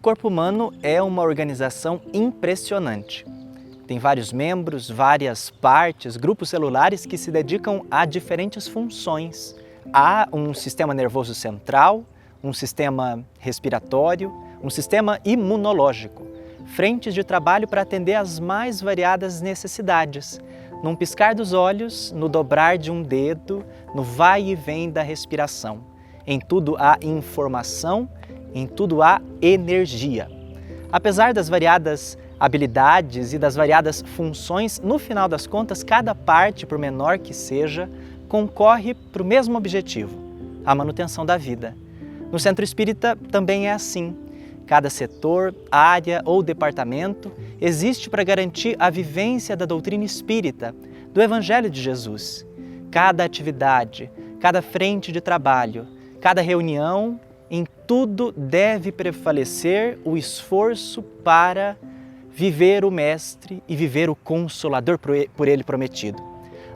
corpo humano é uma organização impressionante. Tem vários membros, várias partes, grupos celulares que se dedicam a diferentes funções. Há um sistema nervoso central, um sistema respiratório, um sistema imunológico, frentes de trabalho para atender às mais variadas necessidades. Num piscar dos olhos, no dobrar de um dedo, no vai e vem da respiração. Em tudo há informação, em tudo há energia. Apesar das variadas habilidades e das variadas funções, no final das contas, cada parte, por menor que seja, concorre para o mesmo objetivo, a manutenção da vida. No Centro Espírita também é assim. Cada setor, área ou departamento existe para garantir a vivência da doutrina espírita, do Evangelho de Jesus. Cada atividade, cada frente de trabalho, cada reunião, em tudo deve prevalecer o esforço para viver o Mestre e viver o Consolador por Ele prometido.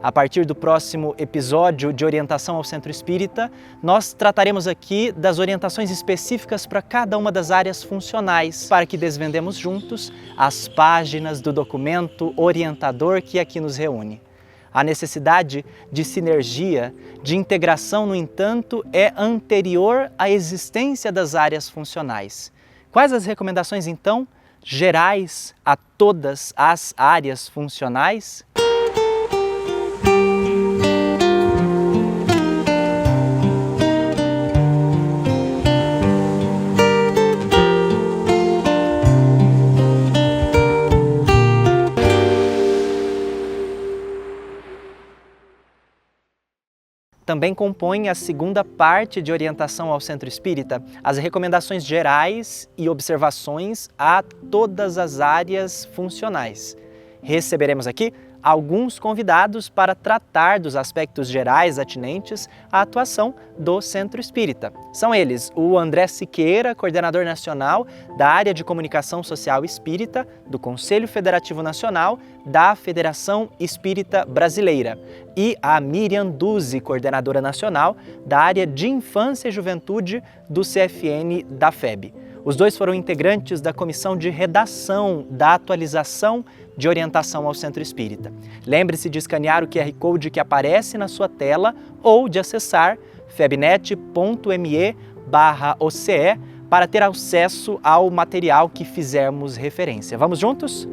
A partir do próximo episódio de Orientação ao Centro Espírita, nós trataremos aqui das orientações específicas para cada uma das áreas funcionais, para que desvendemos juntos as páginas do documento orientador que aqui nos reúne. A necessidade de sinergia, de integração, no entanto, é anterior à existência das áreas funcionais. Quais as recomendações, então, gerais a todas as áreas funcionais? Também compõe a segunda parte de Orientação ao Centro Espírita, as recomendações gerais e observações a todas as áreas funcionais. Receberemos aqui alguns convidados para tratar dos aspectos gerais atinentes à atuação do Centro Espírita. São eles o André Siqueira, coordenador nacional da área de comunicação social espírita do Conselho Federativo Nacional da Federação Espírita Brasileira, e a Miriam Duzzi, coordenadora nacional da área de infância e juventude do CFN da FEB. Os dois foram integrantes da comissão de redação da atualização de orientação ao Centro Espírita. Lembre-se de escanear o QR Code que aparece na sua tela ou de acessar febnet.me/OCE para ter acesso ao material que fizermos referência. Vamos juntos?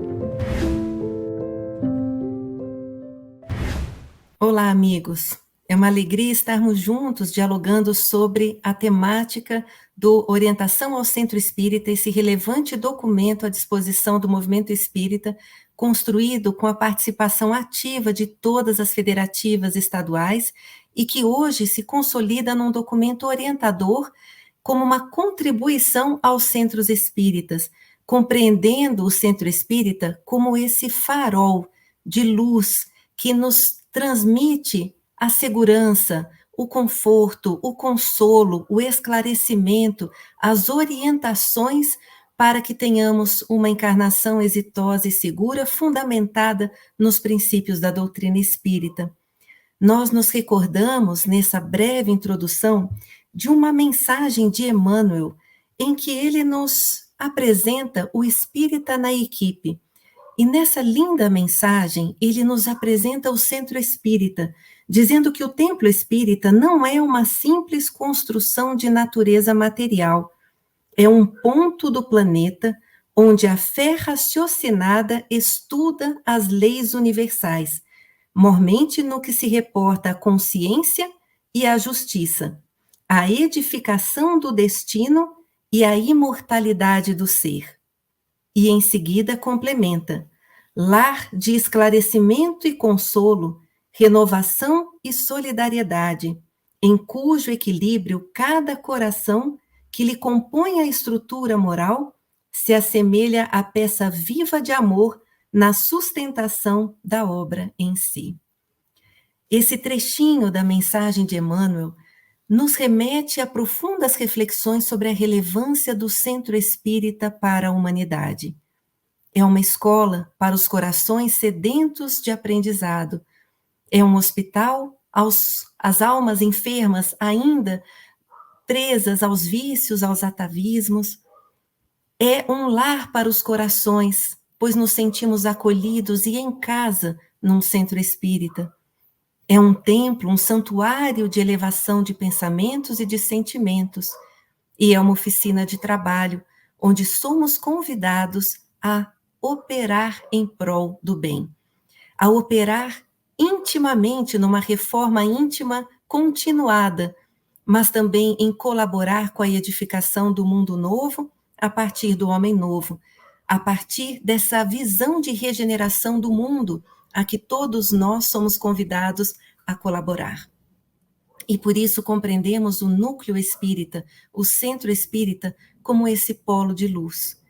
Olá, amigos! É uma alegria estarmos juntos dialogando sobre a temática do Orientação ao Centro Espírita, esse relevante documento à disposição do movimento espírita, construído com a participação ativa de todas as federativas estaduais e que hoje se consolida num documento orientador como uma contribuição aos centros espíritas, compreendendo o centro espírita como esse farol de luz que nos transmite a segurança, o conforto, o consolo, o esclarecimento, as orientações para que tenhamos uma encarnação exitosa e segura, fundamentada nos princípios da doutrina espírita. Nós nos recordamos, nessa breve introdução, de uma mensagem de Emmanuel, em que ele nos apresenta o espírita na equipe. E nessa linda mensagem, ele nos apresenta o centro espírita, dizendo que o templo espírita não é uma simples construção de natureza material, é um ponto do planeta onde a fé raciocinada estuda as leis universais, mormente no que se reporta à consciência e à justiça, à edificação do destino e à imortalidade do ser. E em seguida complementa: lar de esclarecimento e consolo, renovação e solidariedade, em cujo equilíbrio cada coração que lhe compõe a estrutura moral se assemelha à peça viva de amor na sustentação da obra em si. Esse trechinho da mensagem de Emmanuel nos remete a profundas reflexões sobre a relevância do centro espírita para a humanidade. É uma escola para os corações sedentos de aprendizado. É um hospital às almas enfermas ainda presas aos vícios, aos atavismos. É um lar para os corações, pois nos sentimos acolhidos e em casa num centro espírita. É um templo, um santuário de elevação de pensamentos e de sentimentos. E é uma oficina de trabalho, onde somos convidados a operar em prol do bem, a operar intimamente numa reforma íntima continuada, mas também em colaborar com a edificação do mundo novo a partir do homem novo, a partir dessa visão de regeneração do mundo a que todos nós somos convidados a colaborar. E por isso compreendemos o núcleo espírita, o centro espírita, como esse polo de luz,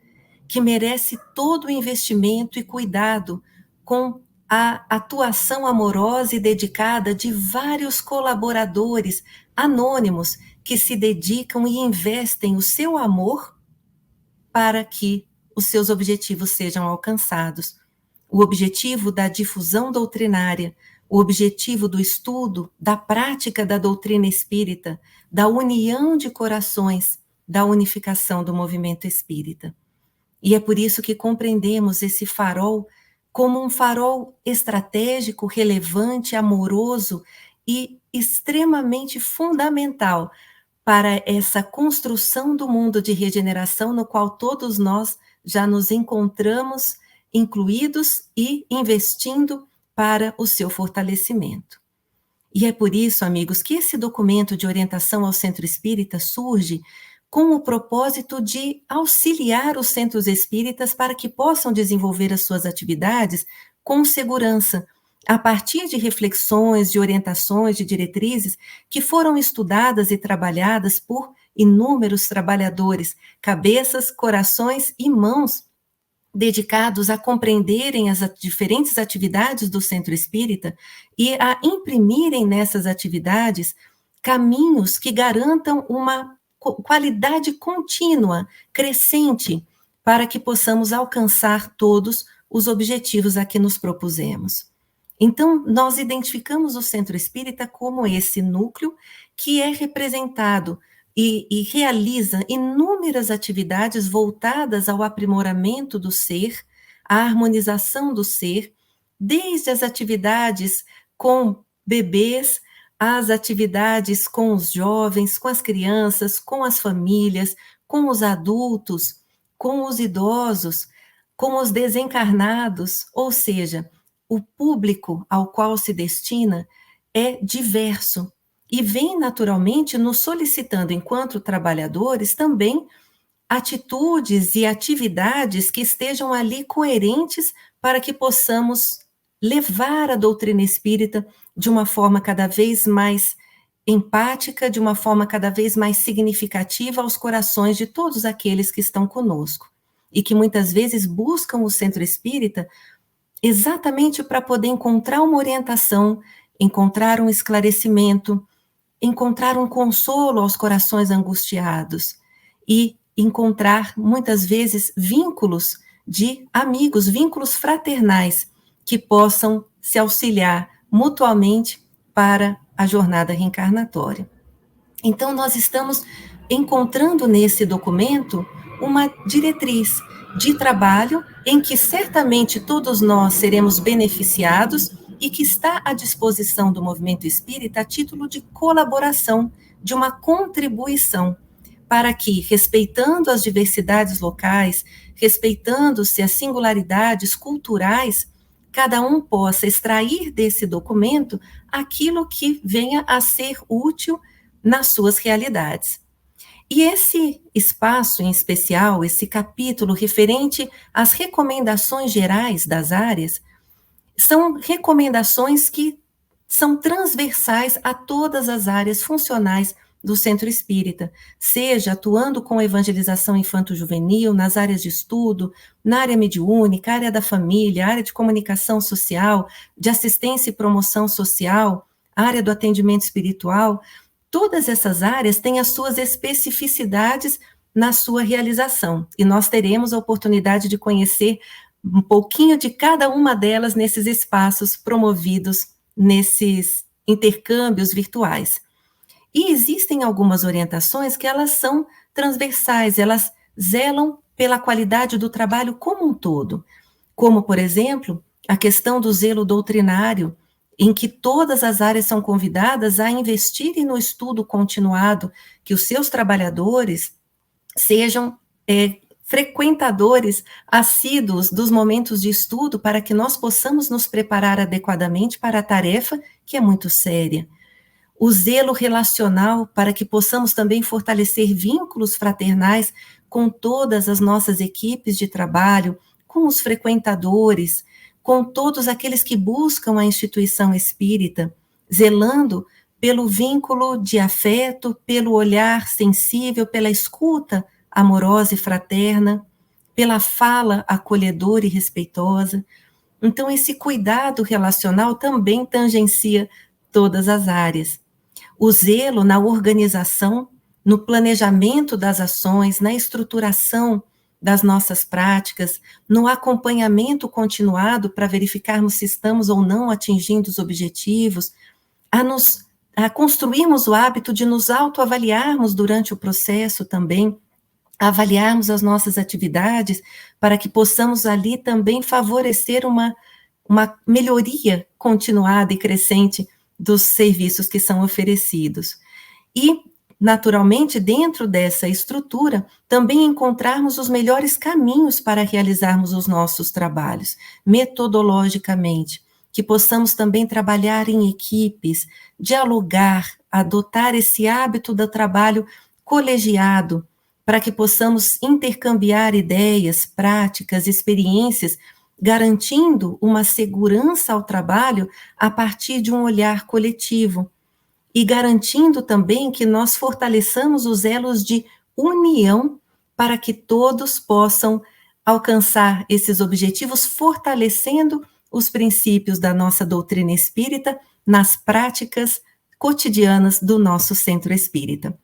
que merece todo o investimento e cuidado com a atuação amorosa e dedicada de vários colaboradores anônimos que se dedicam e investem o seu amor para que os seus objetivos sejam alcançados. O objetivo da difusão doutrinária, o objetivo do estudo, da prática da doutrina espírita, da união de corações, da unificação do movimento espírita. E é por isso que compreendemos esse farol como um farol estratégico, relevante, amoroso e extremamente fundamental para essa construção do mundo de regeneração no qual todos nós já nos encontramos incluídos e investindo para o seu fortalecimento. E é por isso, amigos, que esse documento de orientação ao centro espírita surge com o propósito de auxiliar os centros espíritas para que possam desenvolver as suas atividades com segurança, a partir de reflexões, de orientações, de diretrizes que foram estudadas e trabalhadas por inúmeros trabalhadores, cabeças, corações e mãos dedicados a compreenderem as diferentes atividades do centro espírita e a imprimirem nessas atividades caminhos que garantam uma qualidade contínua, crescente, para que possamos alcançar todos os objetivos a que nos propusemos. Então, nós identificamos o centro espírita como esse núcleo que é representado e realiza inúmeras atividades voltadas ao aprimoramento do ser, à harmonização do ser, desde as atividades com bebês, às atividades com os jovens, com as crianças, com as famílias, com os adultos, com os idosos, com os desencarnados, ou seja, o público ao qual se destina é diverso e vem naturalmente nos solicitando, enquanto trabalhadores, também atitudes e atividades que estejam ali coerentes para que possamos levar a doutrina espírita de uma forma cada vez mais empática, de uma forma cada vez mais significativa aos corações de todos aqueles que estão conosco e que muitas vezes buscam o centro espírita exatamente para poder encontrar uma orientação, encontrar um esclarecimento, encontrar um consolo aos corações angustiados e encontrar, muitas vezes, vínculos de amigos, vínculos fraternais que possam se auxiliar mutuamente para a jornada reencarnatória. Então, nós estamos encontrando nesse documento uma diretriz de trabalho em que certamente todos nós seremos beneficiados e que está à disposição do movimento espírita a título de colaboração, de uma contribuição, para que, respeitando as diversidades locais, respeitando-se as singularidades culturais, cada um possa extrair desse documento aquilo que venha a ser útil nas suas realidades. E esse espaço em especial, esse capítulo referente às recomendações gerais das áreas, são recomendações que são transversais a todas as áreas funcionais do centro espírita, seja atuando com evangelização infanto-juvenil, nas áreas de estudo, na área mediúnica, área da família, área de comunicação social, de assistência e promoção social, área do atendimento espiritual. Todas essas áreas têm as suas especificidades na sua realização, e nós teremos a oportunidade de conhecer um pouquinho de cada uma delas nesses espaços promovidos, nesses intercâmbios virtuais. E existem algumas orientações que elas são transversais, elas zelam pela qualidade do trabalho como um todo, como, por exemplo, a questão do zelo doutrinário, em que todas as áreas são convidadas a investirem no estudo continuado, que os seus trabalhadores sejam frequentadores assíduos dos momentos de estudo para que nós possamos nos preparar adequadamente para a tarefa, que é muito séria. O zelo relacional para que possamos também fortalecer vínculos fraternais com todas as nossas equipes de trabalho, com os frequentadores, com todos aqueles que buscam a instituição espírita, zelando pelo vínculo de afeto, pelo olhar sensível, pela escuta amorosa e fraterna, pela fala acolhedora e respeitosa. Então, esse cuidado relacional também tangencia todas as áreas. O zelo na organização, no planejamento das ações, na estruturação das nossas práticas, no acompanhamento continuado para verificarmos se estamos ou não atingindo os objetivos, a construirmos o hábito de nos autoavaliarmos durante o processo também, avaliarmos as nossas atividades para que possamos ali também favorecer uma melhoria continuada e crescente dos serviços que são oferecidos. E, naturalmente, dentro dessa estrutura, também encontrarmos os melhores caminhos para realizarmos os nossos trabalhos, metodologicamente, que possamos também trabalhar em equipes, dialogar, adotar esse hábito do trabalho colegiado, para que possamos intercambiar ideias, práticas, experiências, garantindo uma segurança ao trabalho a partir de um olhar coletivo e garantindo também que nós fortaleçamos os elos de união para que todos possam alcançar esses objetivos, fortalecendo os princípios da nossa doutrina espírita nas práticas cotidianas do nosso centro espírita.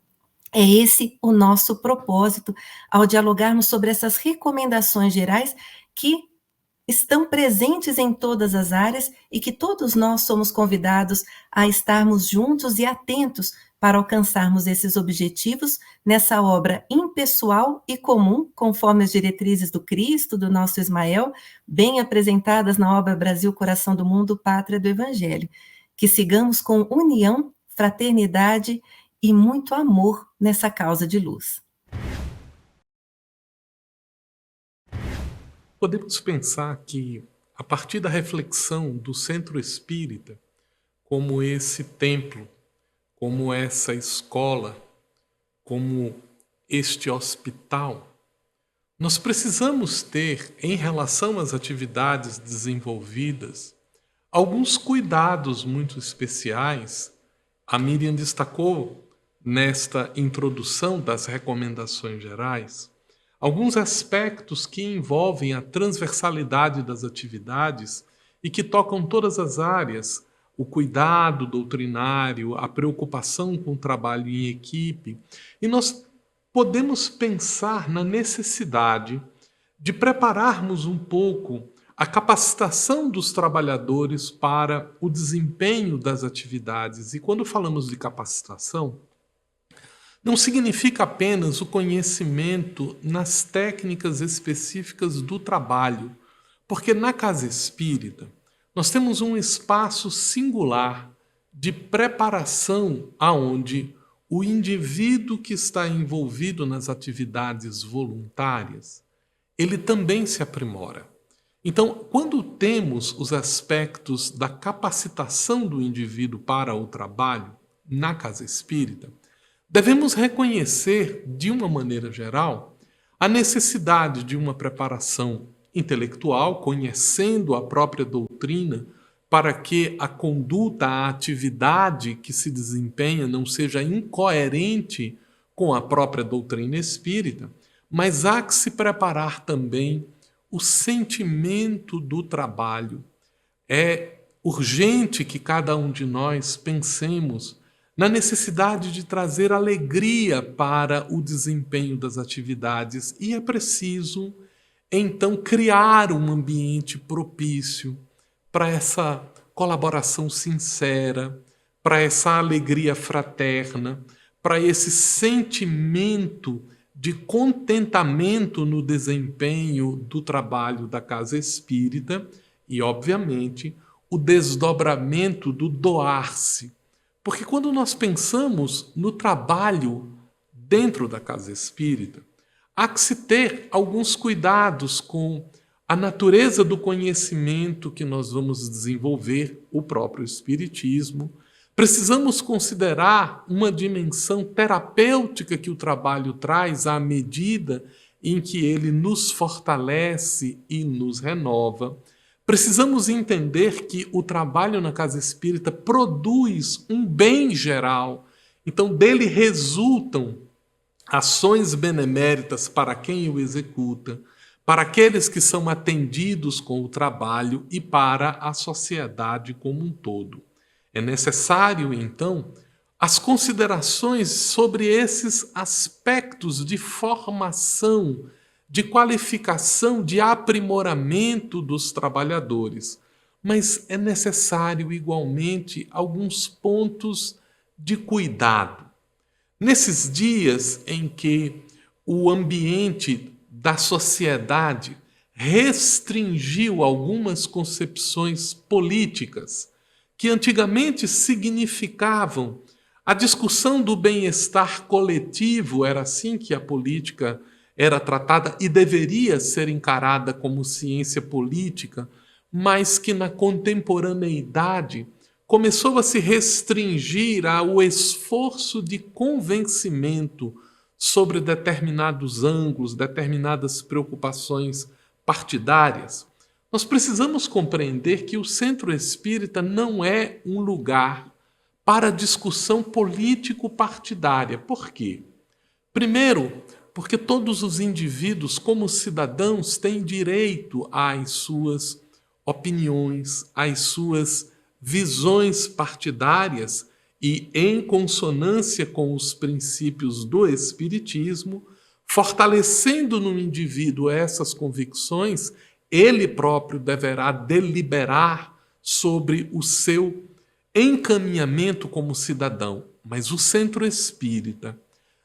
É esse o nosso propósito ao dialogarmos sobre essas recomendações gerais que estão presentes em todas as áreas e que todos nós somos convidados a estarmos juntos e atentos para alcançarmos esses objetivos nessa obra impessoal e comum, conforme as diretrizes do Cristo, do nosso Ismael, bem apresentadas na obra Brasil, Coração do Mundo, Pátria do Evangelho. Que sigamos com união, fraternidade e muito amor nessa causa de luz. Podemos pensar que, a partir da reflexão do centro espírita, como esse templo, como essa escola, como este hospital, nós precisamos ter, em relação às atividades desenvolvidas, alguns cuidados muito especiais. A Miriam destacou nesta introdução das recomendações gerais alguns aspectos que envolvem a transversalidade das atividades e que tocam todas as áreas, o cuidado doutrinário, a preocupação com o trabalho em equipe. E nós podemos pensar na necessidade de prepararmos um pouco a capacitação dos trabalhadores para o desempenho das atividades. E quando falamos de capacitação, não significa apenas o conhecimento nas técnicas específicas do trabalho, porque na casa espírita nós temos um espaço singular de preparação aonde o indivíduo que está envolvido nas atividades voluntárias, ele também se aprimora. Então, quando temos os aspectos da capacitação do indivíduo para o trabalho na casa espírita, devemos reconhecer, de uma maneira geral, a necessidade de uma preparação intelectual, conhecendo a própria doutrina, para que a conduta, a atividade que se desempenha não seja incoerente com a própria doutrina espírita, mas há que se preparar também o sentimento do trabalho. É urgente que cada um de nós pensemos na necessidade de trazer alegria para o desempenho das atividades e é preciso, então, criar um ambiente propício para essa colaboração sincera, para essa alegria fraterna, para esse sentimento de contentamento no desempenho do trabalho da casa espírita e, obviamente, o desdobramento do doar-se. Porque quando nós pensamos no trabalho dentro da casa espírita, há que se ter alguns cuidados com a natureza do conhecimento que nós vamos desenvolver, o próprio espiritismo. Precisamos considerar uma dimensão terapêutica que o trabalho traz à medida em que ele nos fortalece e nos renova. Precisamos entender que o trabalho na casa espírita produz um bem geral. Então, dele resultam ações beneméritas para quem o executa, para aqueles que são atendidos com o trabalho e para a sociedade como um todo. É necessário, então, as considerações sobre esses aspectos de formação, de qualificação, de aprimoramento dos trabalhadores. Mas é necessário, igualmente, alguns pontos de cuidado. Nesses dias em que o ambiente da sociedade restringiu algumas concepções políticas, que antigamente significavam a discussão do bem-estar coletivo, era assim que a política era tratada e deveria ser encarada como ciência política, mas que na contemporaneidade começou a se restringir ao esforço de convencimento sobre determinados ângulos, determinadas preocupações partidárias. Nós precisamos compreender que o centro espírita não é um lugar para discussão político-partidária. Por quê? Primeiro, porque todos os indivíduos, como cidadãos, têm direito às suas opiniões, às suas visões partidárias e, em consonância com os princípios do Espiritismo, fortalecendo no indivíduo essas convicções, ele próprio deverá deliberar sobre o seu encaminhamento como cidadão. Mas o centro espírita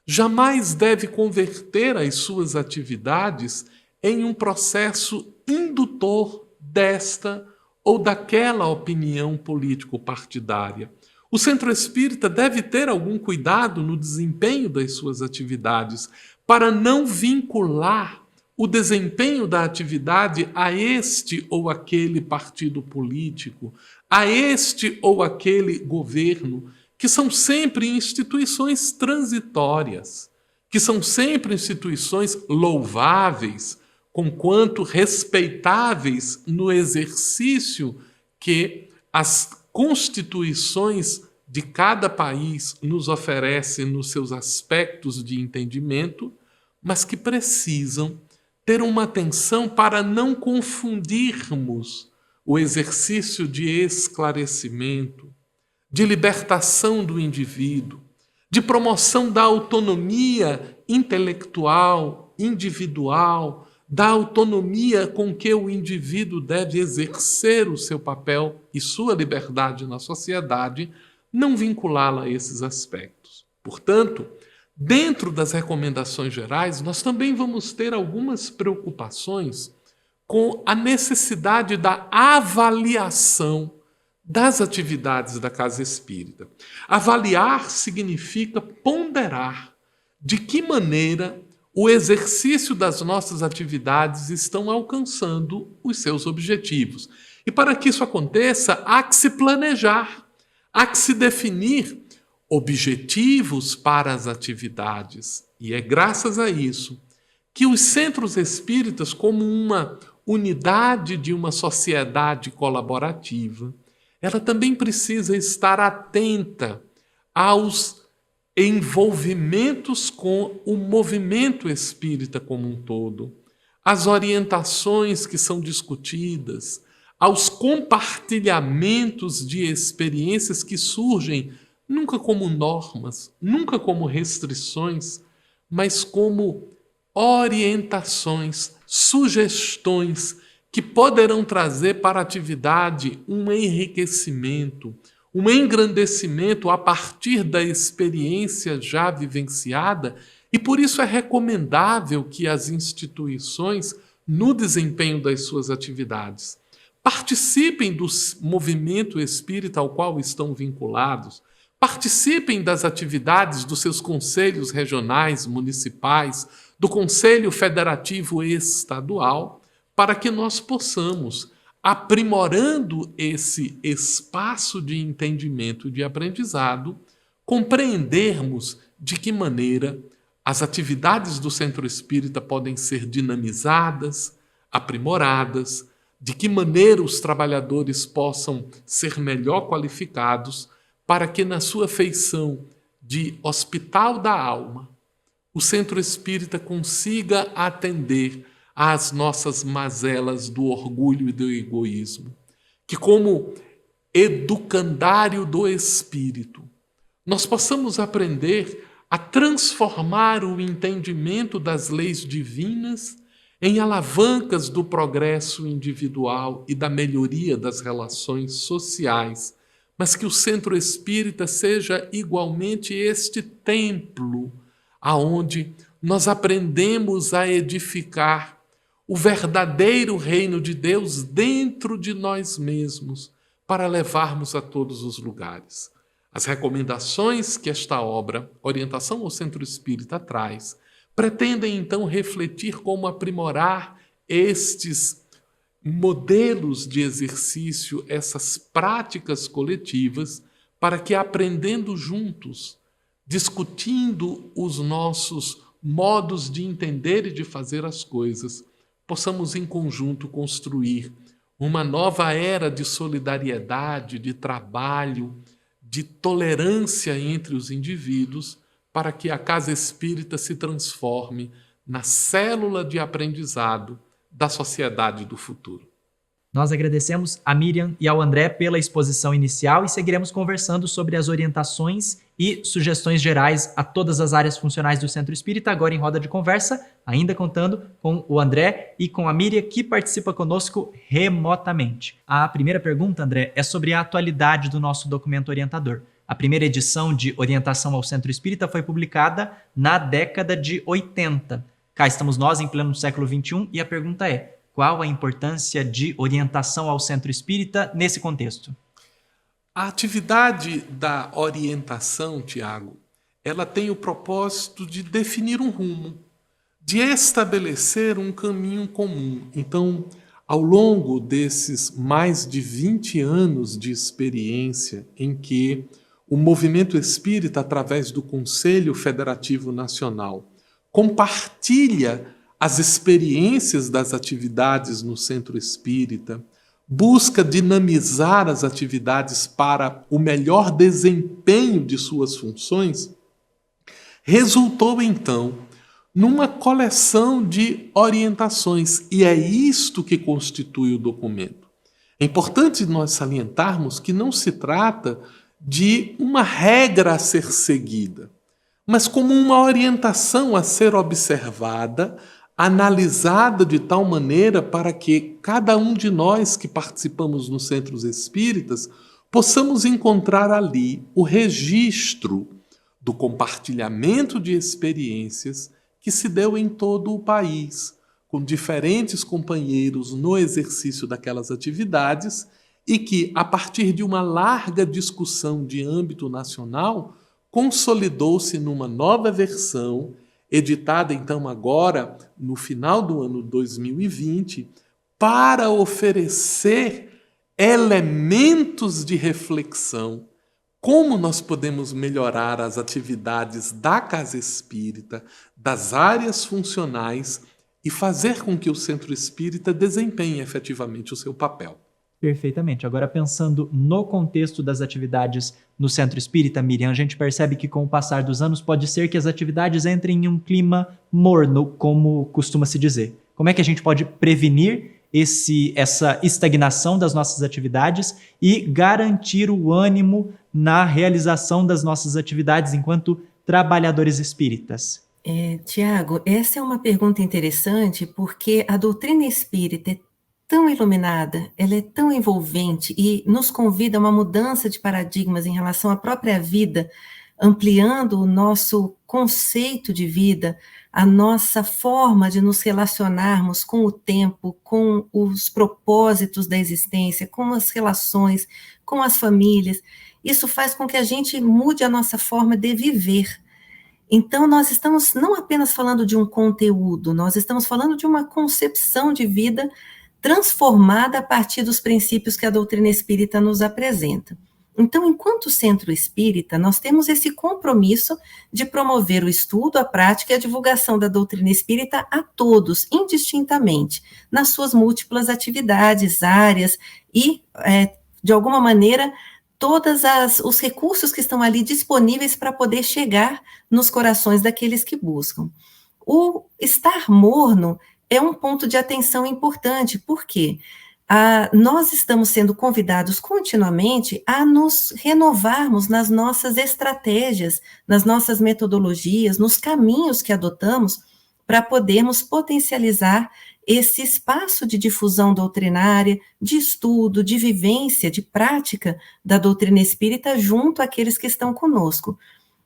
jamais deve converter as suas atividades em um processo indutor desta ou daquela opinião político-partidária. O centro espírita deve ter algum cuidado no desempenho das suas atividades para não vincular o desempenho da atividade a este ou aquele partido político, a este ou aquele governo, que são sempre instituições transitórias, que são sempre instituições louváveis, conquanto respeitáveis no exercício que as constituições de cada país nos oferecem nos seus aspectos de entendimento, mas que precisam ter uma atenção para não confundirmos o exercício de esclarecimento, de libertação do indivíduo, de promoção da autonomia intelectual, individual, da autonomia com que o indivíduo deve exercer o seu papel e sua liberdade na sociedade, não vinculá-la a esses aspectos. Portanto, dentro das recomendações gerais, nós também vamos ter algumas preocupações com a necessidade da avaliação das atividades da casa espírita. Avaliar significa ponderar de que maneira o exercício das nossas atividades estão alcançando os seus objetivos. E para que isso aconteça, há que se planejar, há que se definir objetivos para as atividades. E é graças a isso que os centros espíritas, como uma unidade de uma sociedade colaborativa, ela também precisa estar atenta aos envolvimentos com o movimento espírita como um todo, às orientações que são discutidas, aos compartilhamentos de experiências que surgem nunca como normas, nunca como restrições, mas como orientações, sugestões que poderão trazer para a atividade um enriquecimento, um engrandecimento a partir da experiência já vivenciada E por isso é recomendável que as instituições, no desempenho das suas atividades, participem do movimento espírita ao qual estão vinculados, participem das atividades dos seus conselhos regionais, municipais, do Conselho Federativo Estadual, para que nós possamos, aprimorando esse espaço de entendimento e de aprendizado, compreendermos de que maneira as atividades do Centro Espírita podem ser dinamizadas, aprimoradas, de que maneira os trabalhadores possam ser melhor qualificados para que na sua feição de hospital da alma, o Centro Espírita consiga atender às nossas mazelas do orgulho e do egoísmo, que como educandário do Espírito, nós possamos aprender a transformar o entendimento das leis divinas em alavancas do progresso individual e da melhoria das relações sociais, mas que o Centro Espírita seja igualmente este templo aonde nós aprendemos a edificar o verdadeiro reino de Deus dentro de nós mesmos, para levarmos a todos os lugares. As recomendações que esta obra, Orientação ao Centro Espírita, traz, pretendem então refletir como aprimorar estes modelos de exercício, essas práticas coletivas, para que, aprendendo juntos, discutindo os nossos modos de entender e de fazer as coisas, possamos em conjunto construir uma nova era de solidariedade, de trabalho, de tolerância entre os indivíduos, para que a Casa Espírita se transforme na célula de aprendizado da sociedade do futuro. Nós agradecemos a Miriam e ao André pela exposição inicial e seguiremos conversando sobre as orientações e sugestões gerais a todas as áreas funcionais do Centro Espírita, agora em roda de conversa, ainda contando com o André e com a Miriam, que participa conosco remotamente. A primeira pergunta, André, é sobre a atualidade do nosso documento orientador. A primeira edição de Orientação ao Centro Espírita foi publicada na década de 80. Cá estamos nós em pleno século XXI e a pergunta é: qual a importância de orientação ao Centro Espírita nesse contexto? A atividade da orientação, Tiago, ela tem o propósito de definir um rumo, de estabelecer um caminho comum. Então, ao longo desses mais de 20 anos de experiência em que o movimento espírita, através do Conselho Federativo Nacional, compartilha as experiências das atividades no Centro Espírita, busca dinamizar as atividades para o melhor desempenho de suas funções, resultou então numa coleção de orientações, e é isto que constitui o documento. É importante nós salientarmos que não se trata de uma regra a ser seguida, mas como uma orientação a ser observada, analisada de tal maneira para que cada um de nós que participamos nos centros espíritas possamos encontrar ali o registro do compartilhamento de experiências que se deu em todo o país, com diferentes companheiros no exercício daquelas atividades e que, a partir de uma larga discussão de âmbito nacional, consolidou-se numa nova versão, editada então agora no final do ano 2020, para oferecer elementos de reflexão, como nós podemos melhorar as atividades da Casa Espírita, das áreas funcionais e fazer com que o Centro Espírita desempenhe efetivamente o seu papel. Perfeitamente. Agora, pensando no contexto das atividades no Centro Espírita, Miriam, a gente percebe que com o passar dos anos pode ser que as atividades entrem em um clima morno, como costuma se dizer. Como é que a gente pode prevenir essa estagnação das nossas atividades e garantir o ânimo na realização das nossas atividades enquanto trabalhadores espíritas? Tiago, essa é uma pergunta interessante porque a doutrina espírita é tão iluminada, ela é tão envolvente e nos convida a uma mudança de paradigmas em relação à própria vida ampliando o nosso conceito de vida, a nossa forma de nos relacionarmos com o tempo, com os propósitos da existência, com as relações, com as famílias. Isso faz com que a gente mude a nossa forma de viver. Então, nós estamos não apenas falando de um conteúdo, nós estamos falando de uma concepção de vida transformada a partir dos princípios que a doutrina espírita nos apresenta. Então, enquanto centro espírita, nós temos esse compromisso de promover o estudo, a prática e a divulgação da doutrina espírita a todos, indistintamente, nas suas múltiplas atividades, áreas e, de alguma maneira, todos os recursos que estão ali disponíveis para poder chegar nos corações daqueles que buscam. O estar morno é um ponto de atenção importante, porque nós estamos sendo convidados continuamente a nos renovarmos nas nossas estratégias, nas nossas metodologias, nos caminhos que adotamos para podermos potencializar esse espaço de difusão doutrinária, de estudo, de vivência, de prática da doutrina espírita junto àqueles que estão conosco.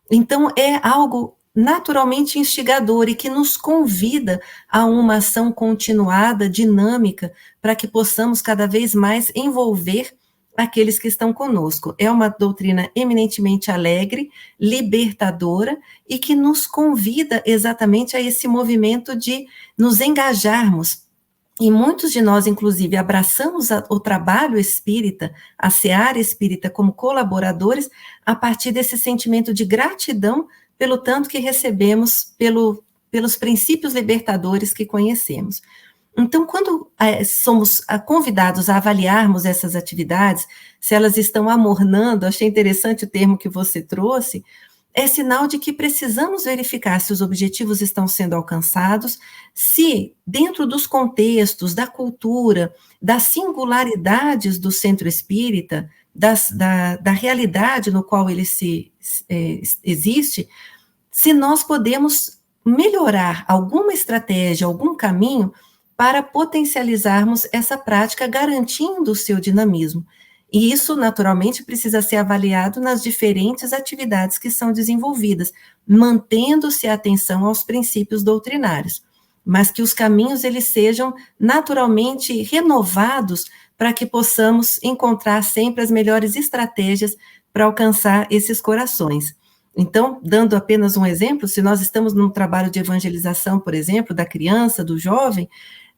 Então, é algo naturalmente instigador e que nos convida a uma ação continuada, dinâmica, para que possamos cada vez mais envolver aqueles que estão conosco. É uma doutrina eminentemente alegre, libertadora e que nos convida exatamente a esse movimento de nos engajarmos. E muitos de nós, inclusive, abraçamos o trabalho espírita, a seara espírita como colaboradores, a partir desse sentimento de gratidão pelo tanto que recebemos, pelos princípios libertadores que conhecemos. Então, quando somos convidados a avaliarmos essas atividades, se elas estão amornando, achei interessante o termo que você trouxe, é sinal de que precisamos verificar se os objetivos estão sendo alcançados, se dentro dos contextos, da cultura, das singularidades do centro espírita, da realidade no qual ele existe, se nós podemos melhorar alguma estratégia, algum caminho para potencializarmos essa prática, garantindo o seu dinamismo. E isso, naturalmente, precisa ser avaliado nas diferentes atividades que são desenvolvidas, mantendo-se a atenção aos princípios doutrinários, mas que os caminhos eles sejam naturalmente renovados para que possamos encontrar sempre as melhores estratégias para alcançar esses corações. Então, dando apenas um exemplo, se nós estamos num trabalho de evangelização, por exemplo, da criança, do jovem,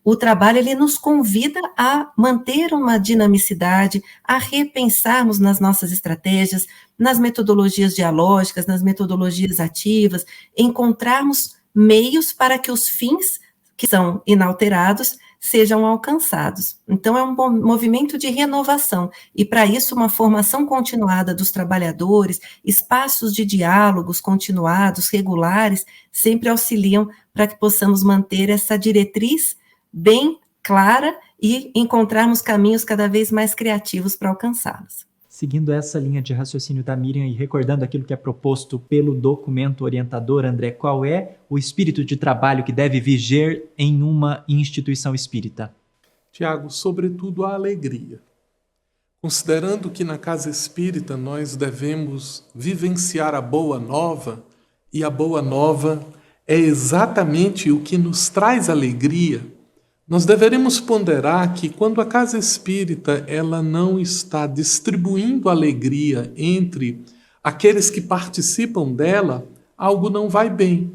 o trabalho ele nos convida a manter uma dinamicidade, a repensarmos nas nossas estratégias, nas metodologias dialógicas, nas metodologias ativas, encontrarmos meios para que os fins que são inalterados sejam alcançados. Então, é um movimento de renovação, e para isso uma formação continuada dos trabalhadores, espaços de diálogos continuados, regulares, sempre auxiliam para que possamos manter essa diretriz bem clara e encontrarmos caminhos cada vez mais criativos para alcançá-los. Seguindo essa linha de raciocínio da Miriam e recordando aquilo que é proposto pelo documento orientador, André, qual é o espírito de trabalho que deve viger em uma instituição espírita? Tiago, sobretudo a alegria. Considerando que na casa espírita nós devemos vivenciar a boa nova, e a boa nova é exatamente o que nos traz alegria, nós deveremos ponderar que quando a casa espírita ela não está distribuindo alegria entre aqueles que participam dela, algo não vai bem.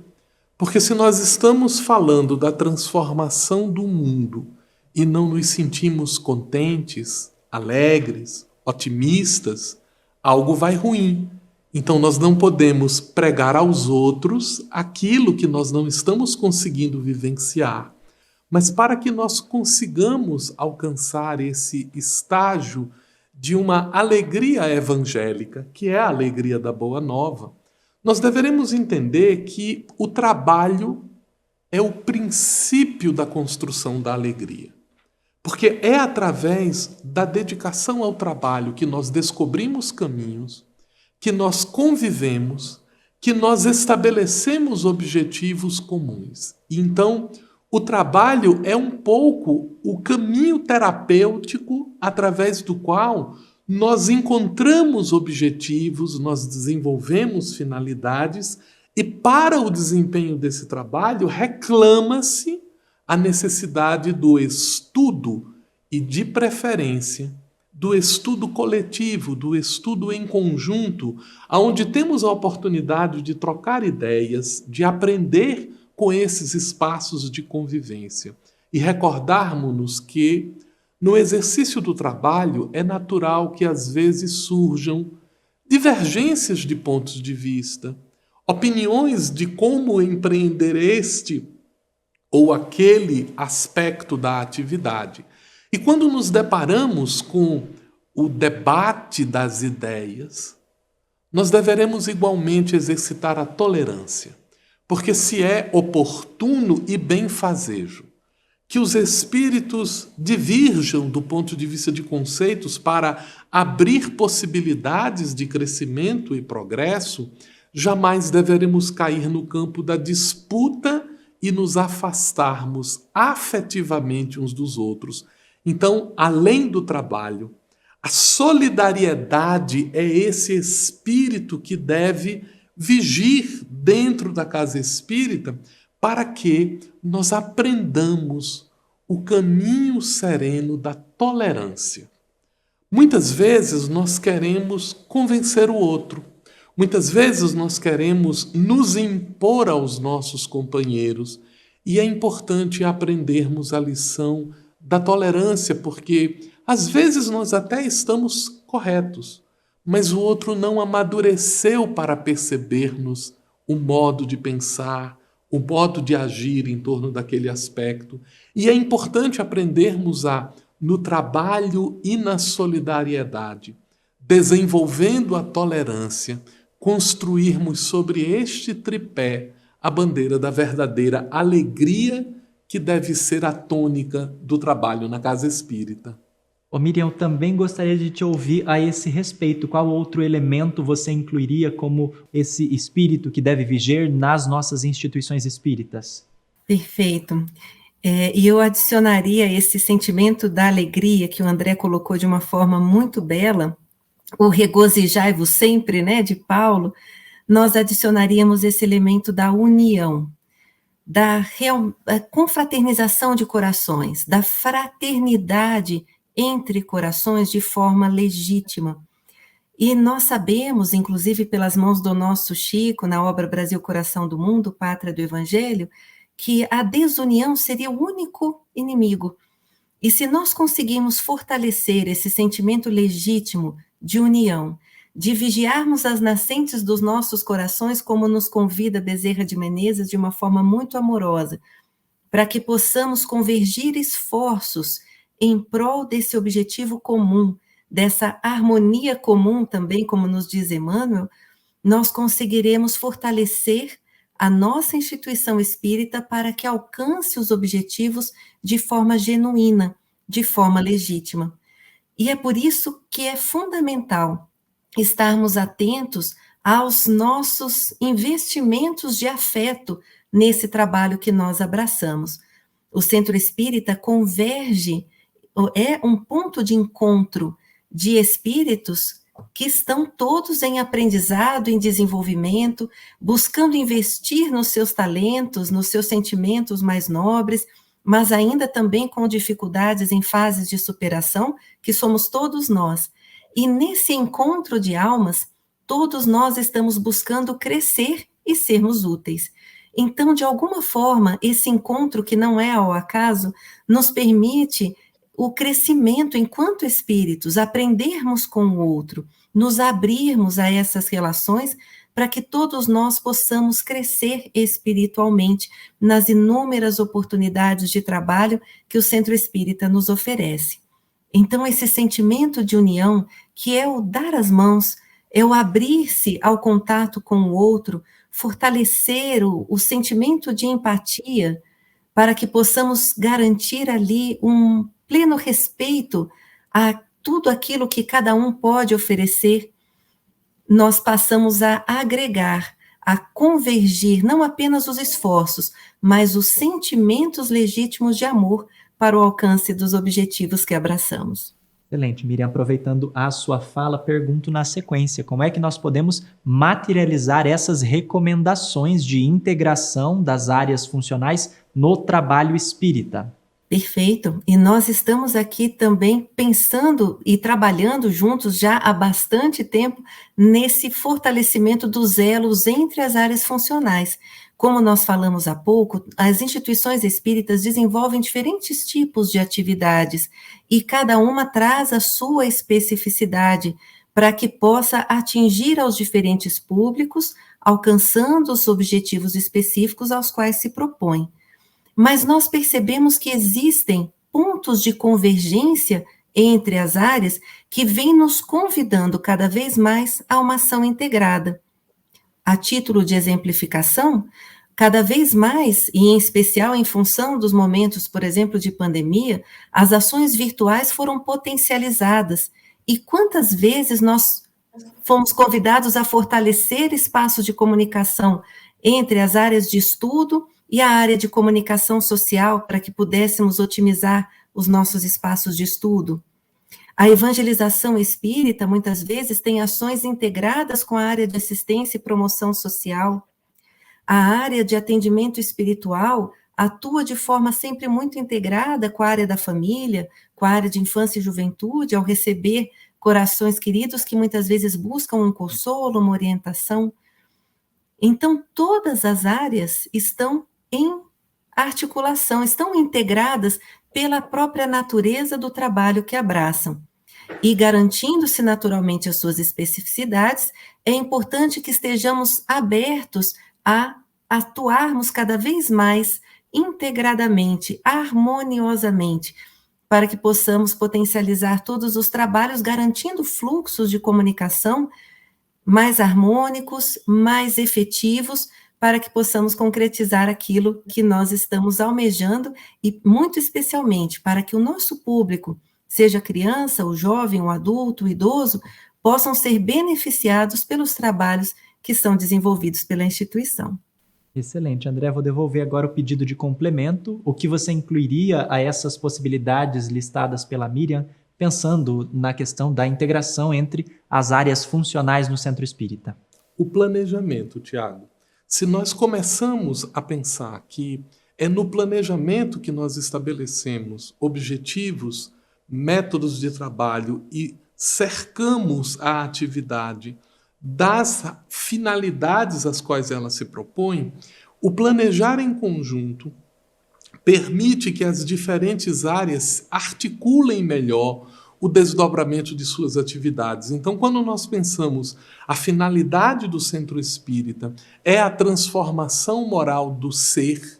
Porque se nós estamos falando da transformação do mundo e não nos sentimos contentes, alegres, otimistas, algo vai ruim. Então nós não podemos pregar aos outros aquilo que nós não estamos conseguindo vivenciar. Mas para que nós consigamos alcançar esse estágio de uma alegria evangélica, que é a alegria da Boa Nova, nós deveremos entender que o trabalho é o princípio da construção da alegria. Porque é através da dedicação ao trabalho que nós descobrimos caminhos, que nós convivemos, que nós estabelecemos objetivos comuns. E então, o trabalho é um pouco o caminho terapêutico através do qual nós encontramos objetivos, nós desenvolvemos finalidades e para o desempenho desse trabalho reclama-se a necessidade do estudo e, de preferência, do estudo coletivo, do estudo em conjunto, onde temos a oportunidade de trocar ideias, de aprender com esses espaços de convivência e recordarmos-nos que no exercício do trabalho é natural que às vezes surjam divergências de pontos de vista, opiniões de como empreender este ou aquele aspecto da atividade. E quando nos deparamos com o debate das ideias, nós deveremos igualmente exercitar a tolerância, porque se é oportuno e benfazejo que os espíritos divirjam do ponto de vista de conceitos para abrir possibilidades de crescimento e progresso, jamais deveremos cair no campo da disputa e nos afastarmos afetivamente uns dos outros. Então, além do trabalho, a solidariedade é esse espírito que deve vigir dentro da casa espírita para que nós aprendamos o caminho sereno da tolerância. Muitas vezes nós queremos convencer o outro. Muitas vezes nós queremos nos impor aos nossos companheiros e é importante aprendermos a lição da tolerância, porque às vezes nós até estamos corretos, mas o outro não amadureceu para perceber-nos o modo de pensar, o modo de agir em torno daquele aspecto. E é importante aprendermos no trabalho e na solidariedade, desenvolvendo a tolerância, construirmos sobre este tripé a bandeira da verdadeira alegria que deve ser a tônica do trabalho na casa espírita. Ô Miriam, eu também gostaria de te ouvir a esse respeito. Qual outro elemento você incluiria como esse espírito que deve viger nas nossas instituições espíritas? Perfeito. E eu adicionaria esse sentimento da alegria que o André colocou de uma forma muito bela, o regozijai-vos sempre, né, de Paulo. Nós adicionaríamos esse elemento da união, da confraternização de corações, da fraternidade entre corações de forma legítima. E nós sabemos, inclusive pelas mãos do nosso Chico, na obra Brasil, Coração do Mundo, Pátria do Evangelho, que a desunião seria o único inimigo. E se nós conseguirmos fortalecer esse sentimento legítimo de união, de vigiarmos as nascentes dos nossos corações, como nos convida Bezerra de Menezes de uma forma muito amorosa, para que possamos convergir esforços em prol desse objetivo comum, dessa harmonia comum também, como nos diz Emmanuel, nós conseguiremos fortalecer a nossa instituição espírita para que alcance os objetivos de forma genuína, de forma legítima. E é por isso que é fundamental estarmos atentos aos nossos investimentos de afeto nesse trabalho que nós abraçamos. O Centro Espírita converge, é um ponto de encontro de espíritos que estão todos em aprendizado, em desenvolvimento, buscando investir nos seus talentos, nos seus sentimentos mais nobres, mas ainda também com dificuldades em fases de superação, que somos todos nós. E nesse encontro de almas, todos nós estamos buscando crescer e sermos úteis. Então, de alguma forma, esse encontro, que não é ao acaso, nos permite o crescimento enquanto espíritos, aprendermos com o outro, nos abrirmos a essas relações para que todos nós possamos crescer espiritualmente nas inúmeras oportunidades de trabalho que o Centro Espírita nos oferece. Então, esse sentimento de união, que é o dar as mãos, é o abrir-se ao contato com o outro, fortalecer o sentimento de empatia, para que possamos garantir ali um pleno respeito a tudo aquilo que cada um pode oferecer, nós passamos a agregar, a convergir não apenas os esforços, mas os sentimentos legítimos de amor para o alcance dos objetivos que abraçamos. Excelente, Miriam. Aproveitando a sua fala, pergunto na sequência, como é que nós podemos materializar essas recomendações de integração das áreas funcionais no trabalho espírita? Perfeito. E nós estamos aqui também pensando e trabalhando juntos já há bastante tempo nesse fortalecimento dos elos entre as áreas funcionais. Como nós falamos há pouco, as instituições espíritas desenvolvem diferentes tipos de atividades e cada uma traz a sua especificidade para que possa atingir aos diferentes públicos, alcançando os objetivos específicos aos quais se propõe. Mas nós percebemos que existem pontos de convergência entre as áreas que vêm nos convidando cada vez mais a uma ação integrada. A título de exemplificação, cada vez mais, e em especial em função dos momentos, por exemplo, de pandemia, as ações virtuais foram potencializadas. E quantas vezes nós fomos convidados a fortalecer espaços de comunicação entre as áreas de estudo e a área de comunicação social para que pudéssemos otimizar os nossos espaços de estudo. A evangelização espírita, muitas vezes, tem ações integradas com a área de assistência e promoção social. A área de atendimento espiritual atua de forma sempre muito integrada com a área da família, com a área de infância e juventude, ao receber corações queridos que muitas vezes buscam um consolo, uma orientação. Então, todas as áreas estão em articulação, estão integradas pela própria natureza do trabalho que abraçam. E garantindo-se naturalmente as suas especificidades, é importante que estejamos abertos a atuarmos cada vez mais integradamente, harmoniosamente, para que possamos potencializar todos os trabalhos, garantindo fluxos de comunicação mais harmônicos, mais efetivos, para que possamos concretizar aquilo que nós estamos almejando e, muito especialmente, para que o nosso público, seja a criança, o jovem, o adulto, o idoso, possam ser beneficiados pelos trabalhos que são desenvolvidos pela instituição. Excelente, André. Vou devolver agora o pedido de complemento. O que você incluiria a essas possibilidades listadas pela Miriam, pensando na questão da integração entre as áreas funcionais no centro espírita? O planejamento, Tiago. Se nós começamos a pensar que é no planejamento que nós estabelecemos objetivos, métodos de trabalho e cercamos a atividade das finalidades às quais ela se propõe, o planejar em conjunto permite que as diferentes áreas articulem melhor o desdobramento de suas atividades. Então, quando nós pensamos a finalidade do centro espírita é a transformação moral do ser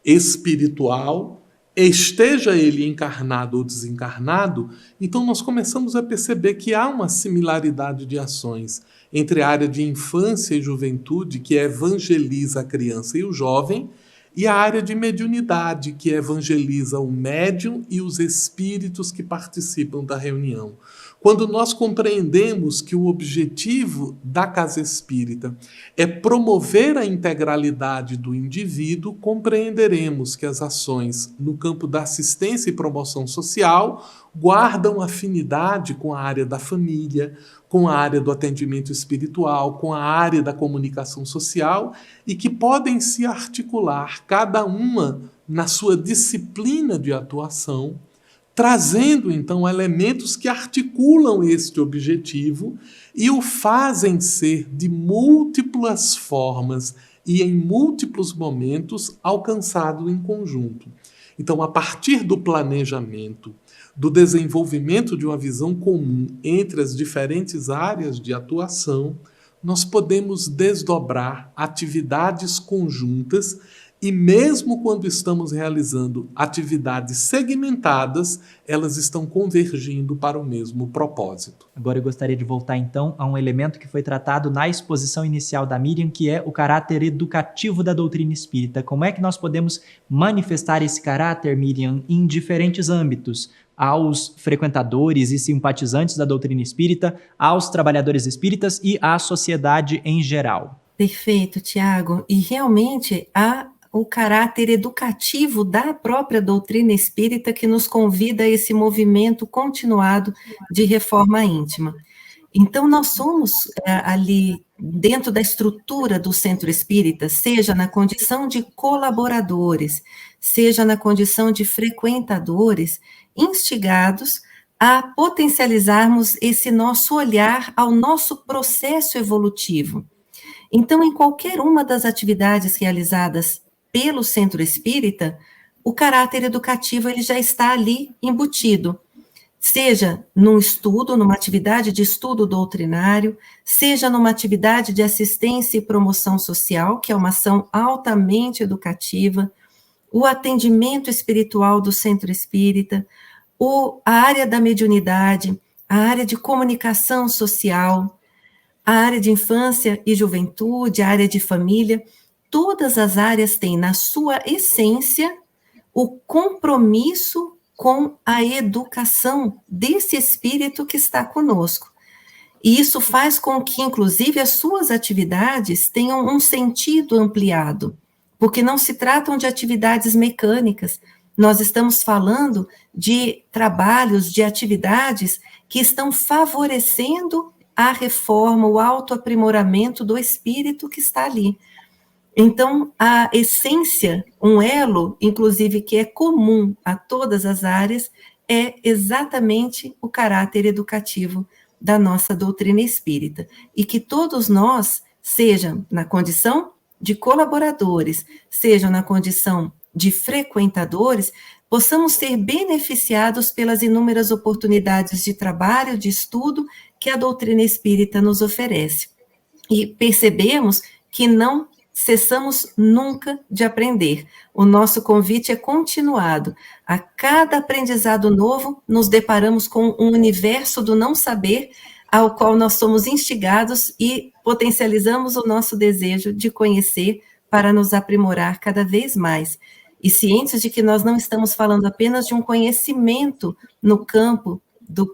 espiritual, esteja ele encarnado ou desencarnado, então nós começamos a perceber que há uma similaridade de ações entre a área de infância e juventude, que evangeliza a criança e o jovem, e a área de mediunidade, que evangeliza o médium e os espíritos que participam da reunião. Quando nós compreendemos que o objetivo da casa espírita é promover a integralidade do indivíduo, compreenderemos que as ações no campo da assistência e promoção social guardam afinidade com a área da família, com a área do atendimento espiritual, com a área da comunicação social e que podem se articular, cada uma na sua disciplina de atuação, trazendo então elementos que articulam este objetivo e o fazem ser de múltiplas formas e em múltiplos momentos alcançado em conjunto. Então, a partir do planejamento, do desenvolvimento de uma visão comum entre as diferentes áreas de atuação, nós podemos desdobrar atividades conjuntas e mesmo quando estamos realizando atividades segmentadas, elas estão convergindo para o mesmo propósito. Agora eu gostaria de voltar então a um elemento que foi tratado na exposição inicial da Miriam, que é o caráter educativo da doutrina espírita. Como é que nós podemos manifestar esse caráter, Miriam, em diferentes âmbitos? Aos frequentadores e simpatizantes da doutrina espírita, aos trabalhadores espíritas e à sociedade em geral. Perfeito, Tiago. E realmente o caráter educativo da própria doutrina espírita que nos convida a esse movimento continuado de reforma íntima. Então, nós somos ali, dentro da estrutura do centro espírita, seja na condição de colaboradores, seja na condição de frequentadores, instigados a potencializarmos esse nosso olhar ao nosso processo evolutivo. Então, em qualquer uma das atividades realizadas pelo centro espírita, o caráter educativo ele já está ali embutido, seja num estudo, numa atividade de estudo doutrinário, seja numa atividade de assistência e promoção social, que é uma ação altamente educativa, o atendimento espiritual do centro espírita, a área da mediunidade, a área de comunicação social, a área de infância e juventude, a área de família, todas as áreas têm na sua essência o compromisso com a educação desse espírito que está conosco. E isso faz com que, inclusive, as suas atividades tenham um sentido ampliado, porque não se tratam de atividades mecânicas, nós estamos falando de trabalhos, de atividades que estão favorecendo a reforma, o autoaprimoramento do espírito que está ali. Então, a essência, um elo, inclusive, que é comum a todas as áreas, é exatamente o caráter educativo da nossa doutrina espírita. E que todos nós, sejam na condição de colaboradores, sejam na condição de frequentadores, possamos ser beneficiados pelas inúmeras oportunidades de trabalho, de estudo que a doutrina espírita nos oferece. E percebemos que não cessamos nunca de aprender. O nosso convite é continuado. A cada aprendizado novo, nos deparamos com um universo do não saber, ao qual nós somos instigados e potencializamos o nosso desejo de conhecer para nos aprimorar cada vez mais. E cientes de que nós não estamos falando apenas de um conhecimento no campo do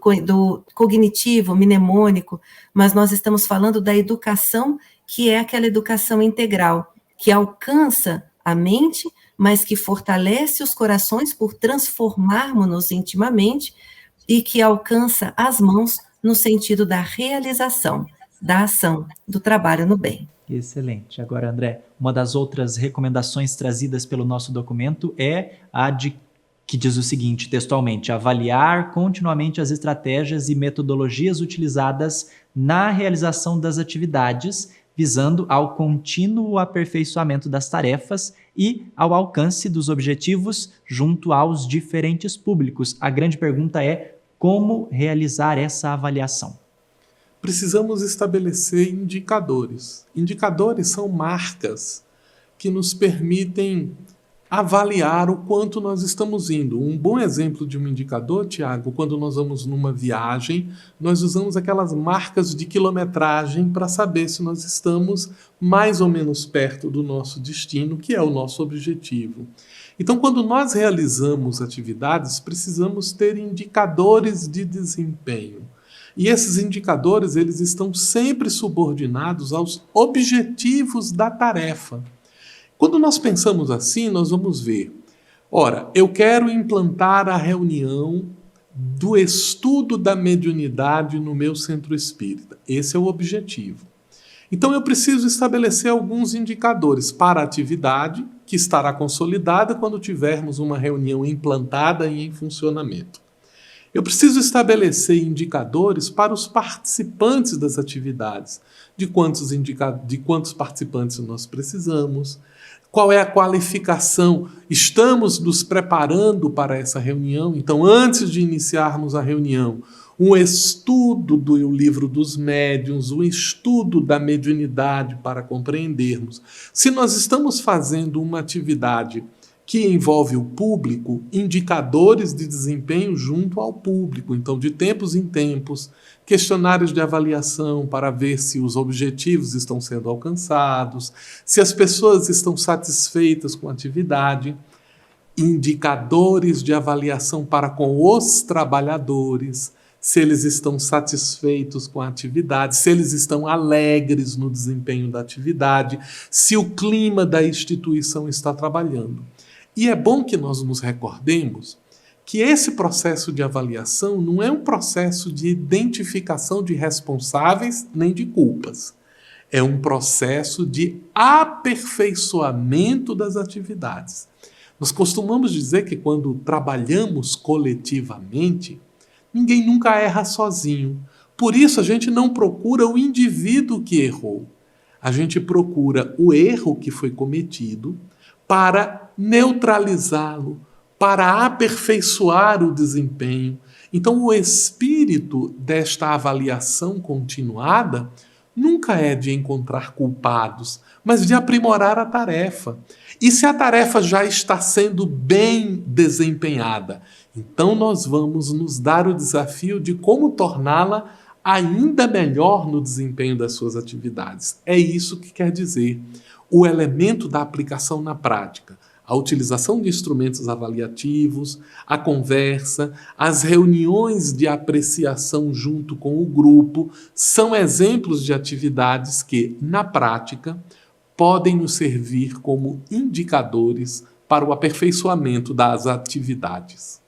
cognitivo, mnemônico, mas nós estamos falando da educação, que é aquela educação integral, que alcança a mente, mas que fortalece os corações por transformarmos-nos intimamente e que alcança as mãos no sentido da realização, da ação, do trabalho no bem. Excelente. Agora, André, uma das outras recomendações trazidas pelo nosso documento é a de que diz o seguinte, textualmente, avaliar continuamente as estratégias e metodologias utilizadas na realização das atividades, visando ao contínuo aperfeiçoamento das tarefas e ao alcance dos objetivos junto aos diferentes públicos. A grande pergunta é como realizar essa avaliação? Precisamos estabelecer indicadores. Indicadores são marcas que nos permitem avaliar o quanto nós estamos indo. Um bom exemplo de um indicador, Tiago, quando nós vamos numa viagem, nós usamos aquelas marcas de quilometragem para saber se nós estamos mais ou menos perto do nosso destino, que é o nosso objetivo. Então, quando nós realizamos atividades, precisamos ter indicadores de desempenho. E esses indicadores, eles estão sempre subordinados aos objetivos da tarefa. Quando nós pensamos assim, nós vamos ver, ora, eu quero implantar a reunião do estudo da mediunidade no meu centro espírita. Esse é o objetivo. Então eu preciso estabelecer alguns indicadores para a atividade, que estará consolidada quando tivermos uma reunião implantada e em funcionamento. Eu preciso estabelecer indicadores para os participantes das atividades, de quantos participantes nós precisamos, qual é a qualificação, estamos nos preparando para essa reunião, então antes de iniciarmos a reunião, um estudo do livro dos médiuns, um estudo da mediunidade para compreendermos. Se nós estamos fazendo uma atividade que envolve o público, indicadores de desempenho junto ao público. Então, de tempos em tempos, questionários de avaliação para ver se os objetivos estão sendo alcançados, se as pessoas estão satisfeitas com a atividade, indicadores de avaliação para com os trabalhadores, se eles estão satisfeitos com a atividade, se eles estão alegres no desempenho da atividade, se o clima da instituição está trabalhando. E é bom que nós nos recordemos que esse processo de avaliação não é um processo de identificação de responsáveis nem de culpas. É um processo de aperfeiçoamento das atividades. Nós costumamos dizer que quando trabalhamos coletivamente, ninguém nunca erra sozinho. Por isso a gente não procura o indivíduo que errou. A gente procura o erro que foi cometido para neutralizá-lo, para aperfeiçoar o desempenho. Então, o espírito desta avaliação continuada nunca é de encontrar culpados, mas de aprimorar a tarefa. E se a tarefa já está sendo bem desempenhada, então nós vamos nos dar o desafio de como torná-la ainda melhor no desempenho das suas atividades. É isso que quer dizer o elemento da aplicação na prática. A utilização de instrumentos avaliativos, a conversa, as reuniões de apreciação junto com o grupo são exemplos de atividades que, na prática, podem nos servir como indicadores para o aperfeiçoamento das atividades.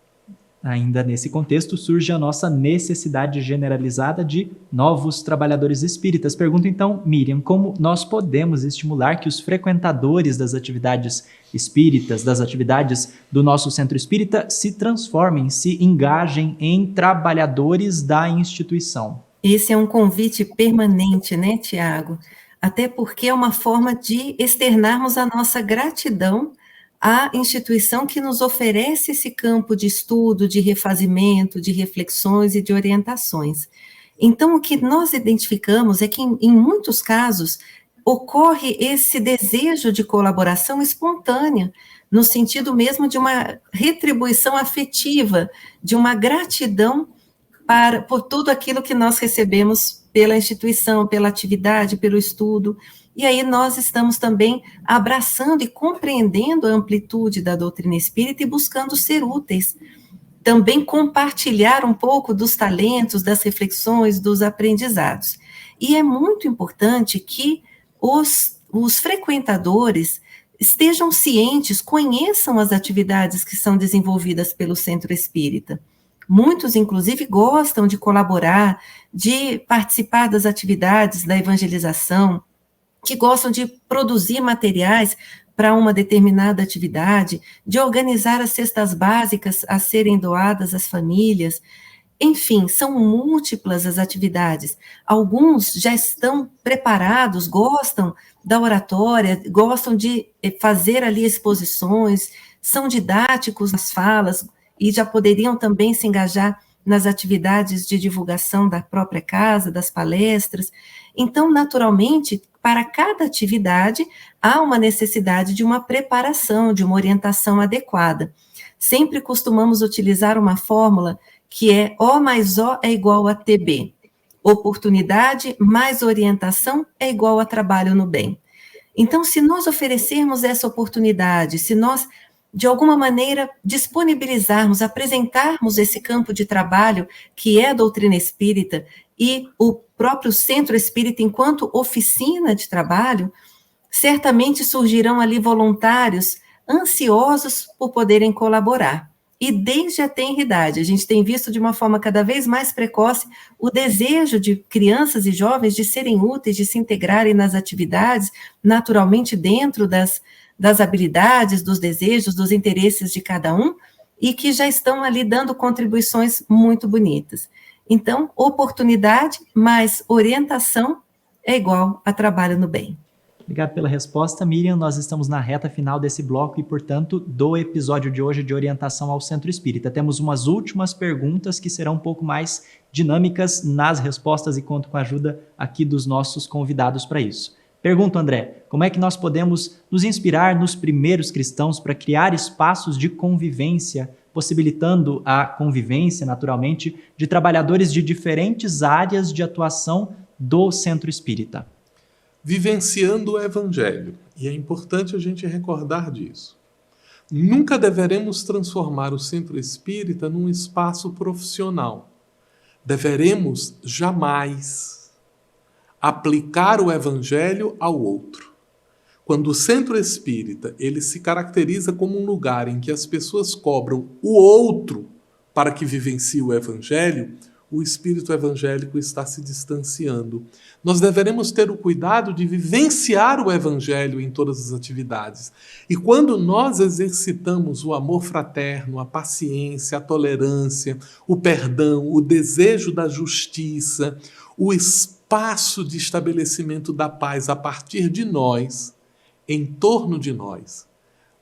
Ainda nesse contexto, surge a nossa necessidade generalizada de novos trabalhadores espíritas. Pergunto então, Miriam, como nós podemos estimular que os frequentadores das atividades espíritas, das atividades do nosso centro espírita, se transformem, se engajem em trabalhadores da instituição? Esse é um convite permanente, né, Tiago? Até porque é uma forma de externarmos a nossa gratidão à instituição que nos oferece esse campo de estudo, de refazimento, de reflexões e de orientações. Então, o que nós identificamos é que, em muitos casos, ocorre esse desejo de colaboração espontânea, no sentido mesmo de uma retribuição afetiva, de uma gratidão por tudo aquilo que nós recebemos pela instituição, pela atividade, pelo estudo. E aí nós estamos também abraçando e compreendendo a amplitude da doutrina espírita e buscando ser úteis. Também compartilhar um pouco dos talentos, das reflexões, dos aprendizados. E é muito importante que os frequentadores estejam cientes, conheçam as atividades que são desenvolvidas pelo Centro Espírita. Muitos, inclusive, gostam de colaborar, de participar das atividades da evangelização, que gostam de produzir materiais para uma determinada atividade, de organizar as cestas básicas a serem doadas às famílias. Enfim, são múltiplas as atividades. Alguns já estão preparados, gostam da oratória, gostam de fazer ali exposições, são didáticos nas falas e já poderiam também se engajar nas atividades de divulgação da própria casa, das palestras. Então, naturalmente, para cada atividade, há uma necessidade de uma preparação, de uma orientação adequada. Sempre costumamos utilizar uma fórmula que é O mais O é igual a TB. Oportunidade mais orientação é igual a trabalho no bem. Então, se nós oferecermos essa oportunidade, se nós, de alguma maneira, disponibilizarmos, apresentarmos esse campo de trabalho que é a doutrina espírita e o próprio centro espírita enquanto oficina de trabalho, certamente surgirão ali voluntários ansiosos por poderem colaborar. E desde a tenridade, a gente tem visto de uma forma cada vez mais precoce o desejo de crianças e jovens de serem úteis, de se integrarem nas atividades, naturalmente dentro das habilidades, dos desejos, dos interesses de cada um, e que já estão ali dando contribuições muito bonitas. Então, oportunidade mais orientação é igual a trabalho no bem. Obrigado pela resposta, Miriam. Nós estamos na reta final desse bloco e, portanto, do episódio de hoje de orientação ao Centro Espírita. Temos umas últimas perguntas que serão um pouco mais dinâmicas nas respostas e conto com a ajuda aqui dos nossos convidados para isso. Pergunto, André, como é que nós podemos nos inspirar nos primeiros cristãos para criar espaços de convivência, possibilitando a convivência, naturalmente, de trabalhadores de diferentes áreas de atuação do Centro Espírita? Vivenciando o Evangelho. E é importante a gente recordar disso. Nunca deveremos transformar o Centro Espírita num espaço profissional. deveremos jamais aplicar o evangelho ao outro. Quando o centro espírita ele se caracteriza como um lugar em que as pessoas cobram o outro para que vivencie o evangelho, o espírito evangélico está se distanciando. Nós deveremos ter o cuidado de vivenciar o evangelho em todas as atividades. E quando nós exercitamos o amor fraterno, a paciência, a tolerância, o perdão, o desejo da justiça, o espaço de estabelecimento da paz a partir de nós, em torno de nós,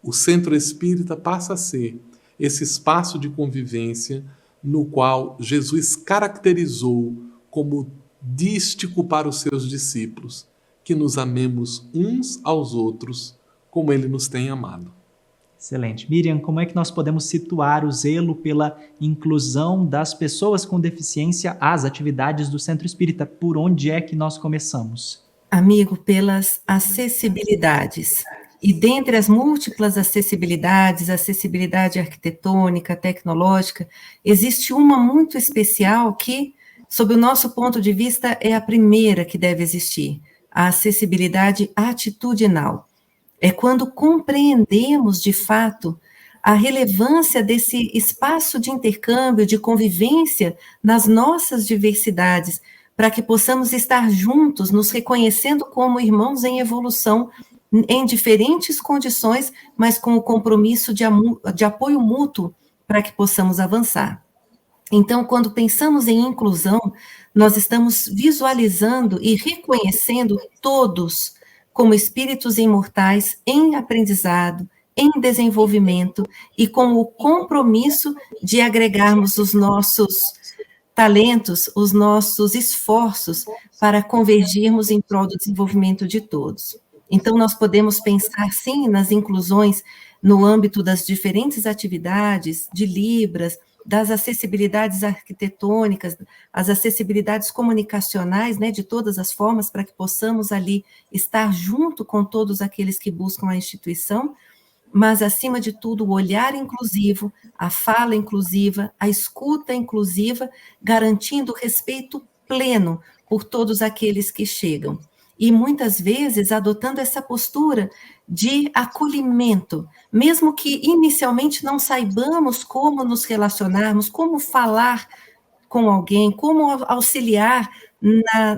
o centro espírita passa a ser esse espaço de convivência no qual Jesus caracterizou como dístico para os seus discípulos, que nos amemos uns aos outros como ele nos tem amado. Excelente. Miriam, como é que nós podemos situar o zelo pela inclusão das pessoas com deficiência às atividades do Centro Espírita? Por onde é que nós começamos? Amigo, pelas acessibilidades. E dentre as múltiplas acessibilidades, acessibilidade arquitetônica, tecnológica, existe uma muito especial que, sob o nosso ponto de vista, é a primeira que deve existir, a acessibilidade atitudinal. É quando compreendemos, de fato, a relevância desse espaço de intercâmbio, de convivência nas nossas diversidades, para que possamos estar juntos, nos reconhecendo como irmãos em evolução, em diferentes condições, mas com o compromisso de apoio mútuo para que possamos avançar. Então, quando pensamos em inclusão, nós estamos visualizando e reconhecendo todos como espíritos imortais em aprendizado, em desenvolvimento e com o compromisso de agregarmos os nossos talentos, os nossos esforços para convergirmos em prol do desenvolvimento de todos. Então, nós podemos pensar, sim, nas inclusões no âmbito das diferentes atividades de Libras, das acessibilidades arquitetônicas, as acessibilidades comunicacionais, né, de todas as formas, para que possamos ali estar junto com todos aqueles que buscam a instituição, mas, acima de tudo, o olhar inclusivo, a fala inclusiva, a escuta inclusiva, garantindo o respeito pleno por todos aqueles que chegam. E, muitas vezes, adotando essa postura de acolhimento, mesmo que inicialmente não saibamos como nos relacionarmos, como falar com alguém, como auxiliar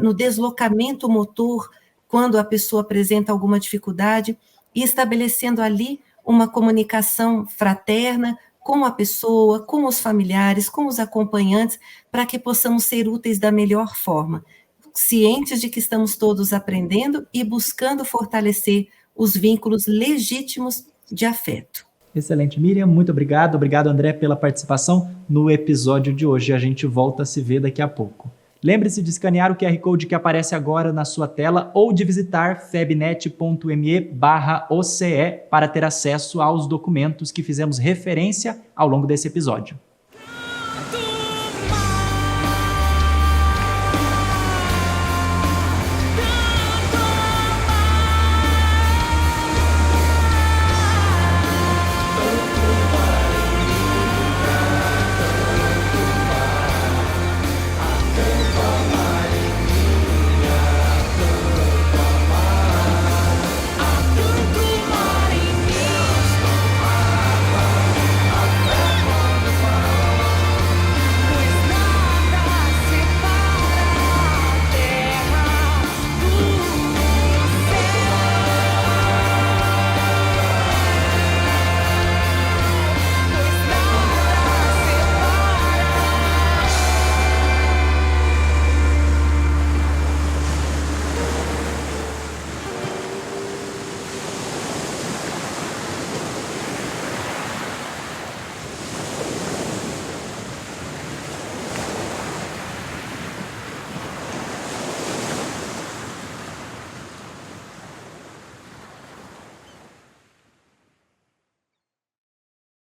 no deslocamento motor quando a pessoa apresenta alguma dificuldade, e estabelecendo ali uma comunicação fraterna com a pessoa, com os familiares, com os acompanhantes, para que possamos ser úteis da melhor forma, cientes de que estamos todos aprendendo e buscando fortalecer os vínculos legítimos de afeto. Excelente, Miriam, muito obrigado. Obrigado, André, pela participação no episódio de hoje. A gente volta a se ver daqui a pouco. Lembre-se de escanear o QR Code que aparece agora na sua tela ou de visitar febnet.me/OCE para ter acesso aos documentos que fizemos referência ao longo desse episódio.